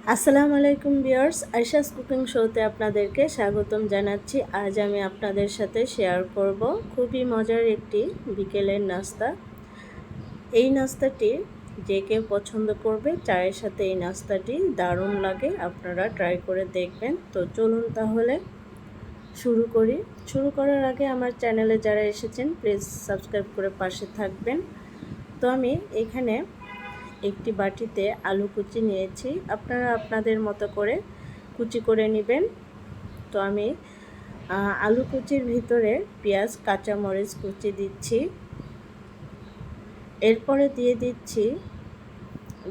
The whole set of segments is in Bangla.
আসসালামু আলাইকুম ভিউয়ার্স, আয়শাস কুকিং শোতে আপনাদেরকে স্বাগতম জানাচ্ছি। আজ আমি আপনাদের সাথে শেয়ার করব খুবই মজার একটি বিকেলের নাস্তা। এই নাস্তাটি যে কেউ পছন্দ করবে, চায়ের সাথে এই নাস্তাটি দারুণ লাগে। আপনারা ট্রাই করে দেখবেন। তো চলুন তাহলে শুরু করি। শুরু করার আগে আমার চ্যানেলে যারা এসেছেন প্লিজ সাবস্ক্রাইব করে পাশে থাকবেন। তো আমি এখানে একটি বাটিতে আলু কুচি নিয়েছি, আপনারা আপনাদের মতো করে কুচি করে নেবেন। তো আমি আলু কুচির ভিতরে পেঁয়াজ কাঁচামরিচ কুচি দিচ্ছি, এরপরে দিয়ে দিচ্ছি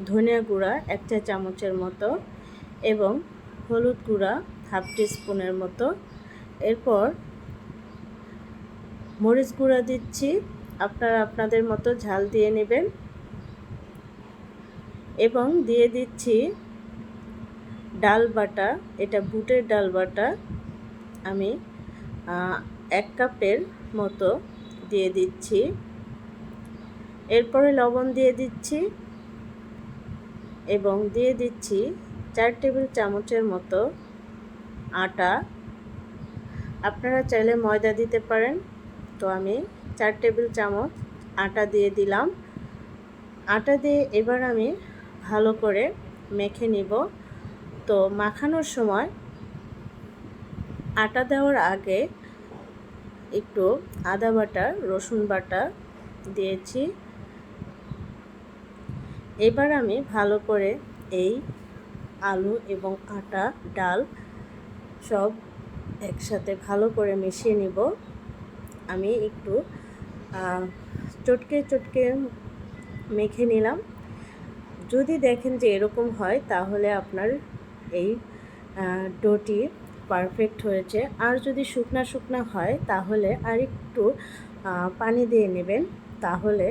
ধনিয়া গুঁড়া 1 চা চামচের মতো এবং হলুদ গুঁড়া হাফ টিস্পুনের মতো, এরপর মরিচ গুঁড়া দিচ্ছি, আপনারা আপনাদের মতো ঝাল দিয়ে নেবেন এবং দিয়ে দিচ্ছি ডাল বাটা, এটা বুটের ডাল বাটা, আমি 1 কাপের মতো দিয়ে দিচ্ছি। এরপরে লবণ দিয়ে দিচ্ছি এবং দিয়ে দিচ্ছি 4 টেবিল চামচের মতো আটা। আপনারা চাইলে ময়দা দিতে পারেন। তো আমি 4 টেবিল চামচ আটা দিয়ে দিলাম। আটা দিয়ে এবার আমি ভালো করে মেখে নিব। তো মাখানোর সময় আটা দেওয়ার আগে একটু আদা বাটা রসুন বাটা দিয়েছি। এবার আমি ভালো করে এই আলু এবং আটা ডাল সব একসাথে ভালো করে মিশিয়ে নিব। আমি একটু চটকে চটকে মেখে নিলাম। যদি দেখেন যে এরকম হয় তাহলে আপনার এই ডোটি পারফেক্ট হয়েছে। আর যদি শুকনা শুকনা হয় তাহলে আর একটু পানি দিয়ে নেবেন, তাহলে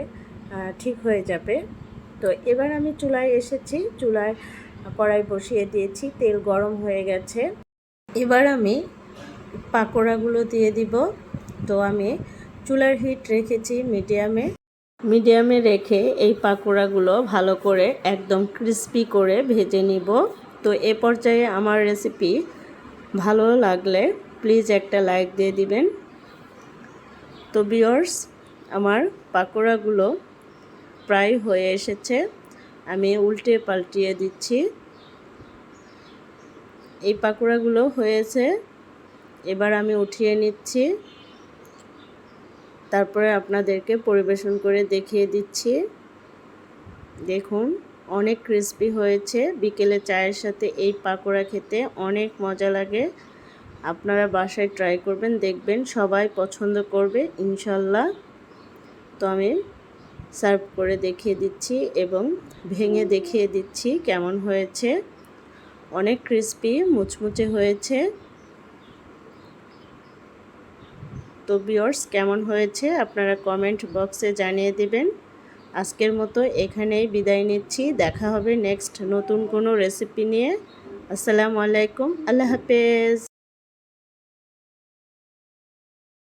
ঠিক হয়ে যাবে। তো এবার আমি চুলায় এসেছি, চুলায় কড়াই বসিয়ে দিয়েছি, তেল গরম হয়ে গেছে। এবার আমি পাকোড়াগুলো দিয়ে দিব। তো আমি চুলার হিট রেখেছি মিডিয়ামে রেখে এই পাকোড়াগুলো ভালো করে একদম ক্রিস্পি করে ভেজে নিব। তো এ পর্যায়ে আমার রেসিপি ভালো লাগলে প্লিজ একটা লাইক দিয়ে দিবেন। তো ভিউয়ার্স, আমার পাকোড়াগুলো প্রায় হয়ে এসেছে, আমি উল্টে পাল্টিয়ে দিচ্ছি। এই পাকোড়াগুলো হয়েছে, এবার আমি উঠিয়ে নিচ্ছি, তারপরে আপনাদেরকে পরিবেশন করে দেখিয়ে দিচ্ছি। দেখুন অনেক ক্রিস্পি হয়েছে। বিকেলে চায়ের সাথে এই পাকোড়া খেতে অনেক মজা লাগে। আপনারা বাসায় ট্রাই করবেন, দেখবেন সবাই পছন্দ করবে ইনশাল্লাহ। তো আমি সার্ভ করে দেখিয়ে দিচ্ছি এবং ভেঙে দেখিয়ে দিচ্ছি কেমন হয়েছে। অনেক ক্রিস্পি মুচমুচে হয়েছে। তো ভিউয়ার্স, কেমন হয়েছে আপনারা কমেন্ট বক্সে জানিয়ে দেবেন। আজকের মতো এখানেই বিদায় নিচ্ছি, দেখা হবে নেক্সট নতুন কোনো রেসিপি নিয়ে। আসসালামু আলাইকুম, আল্লাহ হাফেজ।